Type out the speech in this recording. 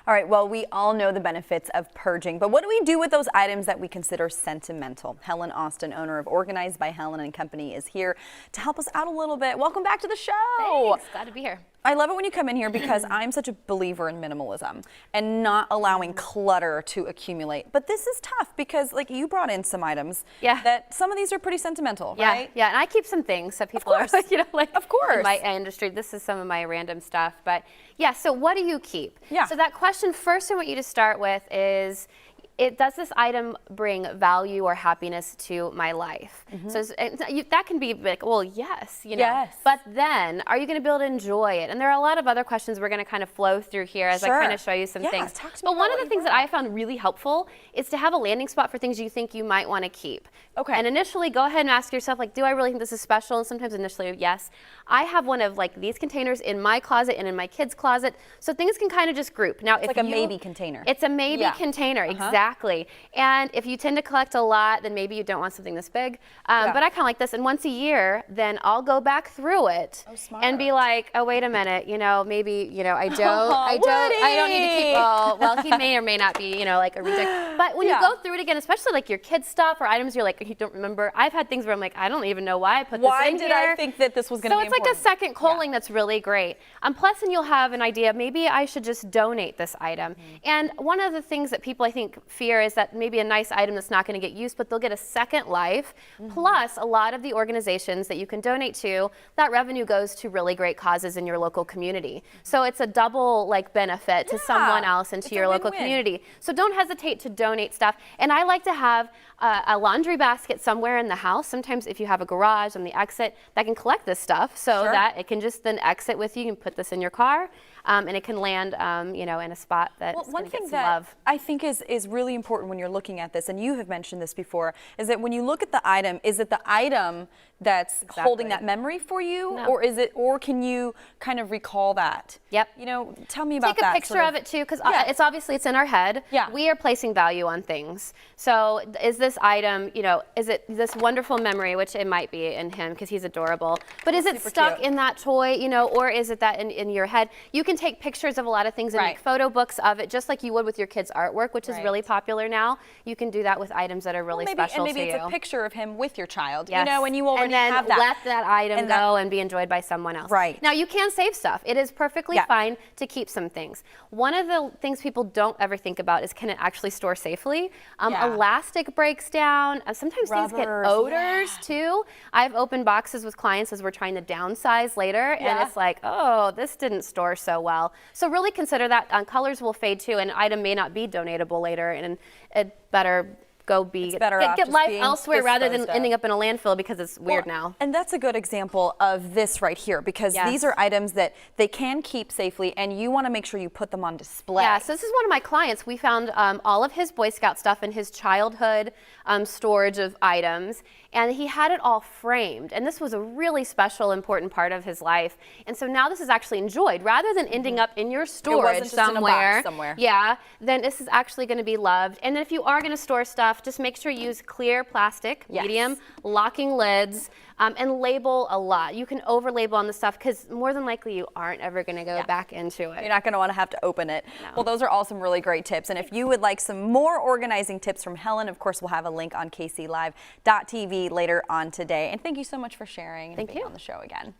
All right, well, we all know the benefits of purging, but what do we do with those items that we consider sentimental? Helen Austin, owner of Organized by Helen and Company, is here to help us out a little bit. Welcome back to the show. Thanks, glad to be here. I love it when you come in here because I'm such a believer in minimalism and not allowing clutter to accumulate. But this is tough because, like, you brought in some items that some of these are pretty sentimental, right? Yeah, and I keep some things so people are, you know, like, of course, in my industry, this is some of my random stuff. But yeah, so what do you keep? Yeah. So that question first I want you to start with is, does this item bring value or happiness to my life? So that can be like, well, yes, you know. Yes. But then, are you going to be able to enjoy it? And there are a lot of other questions we're going to kind of flow through here as I kind of show you some things. Talk to me but one of the things that I found really helpful is to have a landing spot for things you think you might want to keep. Okay. And initially, go ahead and ask yourself, like, do I really think this is special? And sometimes initially, yes. I have one of like these containers in my closet and in my kids' closet, so things can kind of just group. Now, it's like a maybe container. It's a maybe container, exactly. And if you tend to collect a lot, then maybe you don't want something this big. But I kind of like this. And once a year, then I'll go back through it and be like, oh, wait a minute, you know, maybe, you know, I don't need to keep. Well, he may or may not be, you know, like a reject. But when you go through it again, especially like your kids' stuff or items you're like you don't remember. I've had things where I'm like, I don't even know why I put this in here. Why did I think that this was going to be important? So it's like a second culling that's really great. Plus, then you'll have an idea, maybe I should just donate this item. And one of the things that people I think fear is that maybe a nice item that's not going to get used, but they'll get a second life. Plus, a lot of the organizations that you can donate to, that revenue goes to really great causes in your local community. So it's a double like benefit to someone else and to your local community. So don't hesitate to donate stuff. And I like to have a laundry basket somewhere in the house. Sometimes if you have a garage on the exit that can collect this stuff so that it can just then exit with you. You can put this in your car and it can land you know, in a spot that's going to get some love. I think is really important when you're looking at this, and you have mentioned this before, is that when you look at the item, is it the item that's holding that memory for you, or can you kind of recall that? Yep. You know, tell me about that. Take a picture of it too, because it's obviously it's in our head. Yeah. We are placing value on things. So is this item, you know, is it this wonderful memory, which it might be in him because he's adorable, but is it stuck in that toy, you know, or is it that in your head? You can take pictures of a lot of things and make photo books of it, just like you would with your kids' artwork, which is really popular now. You can do that with items that are really special to you. And maybe it's a picture of him with your child, you know, and you already have that. And then let that item go and be enjoyed by someone else. Right. Now, you can save stuff. It is perfectly fine to keep some things. One of the things people don't ever think about is, can it actually store safely? Elastic breaks down. Sometimes things get odors too. I've opened boxes with clients as we're trying to downsize later, and it's like, oh, this didn't store so well. So really consider that. Colors will fade too, and an item may not be donatable later, and it better get life elsewhere rather than ending up in a landfill because it's weird now. And that's a good example of this right here, because these are items that they can keep safely, and you want to make sure you put them on display. Yeah, so this is one of my clients. We found all of his Boy Scout stuff in his childhood storage of items, and he had it all framed. And this was a really special, important part of his life. And so now this is actually enjoyed. Rather than ending up in your storage somewhere, then this is actually going to be loved. And then if you are going to store stuff, just make sure you use clear plastic, medium, locking lids, and label a lot. You can over label on the stuff because more than likely you aren't ever going to go back into it. You're not going to want to have to open it. No. Well, those are all some really great tips. And if you would like some more organizing tips from Helen, of course, we'll have a link on kclive.tv later on today. And thank you so much for sharing and being on the show again.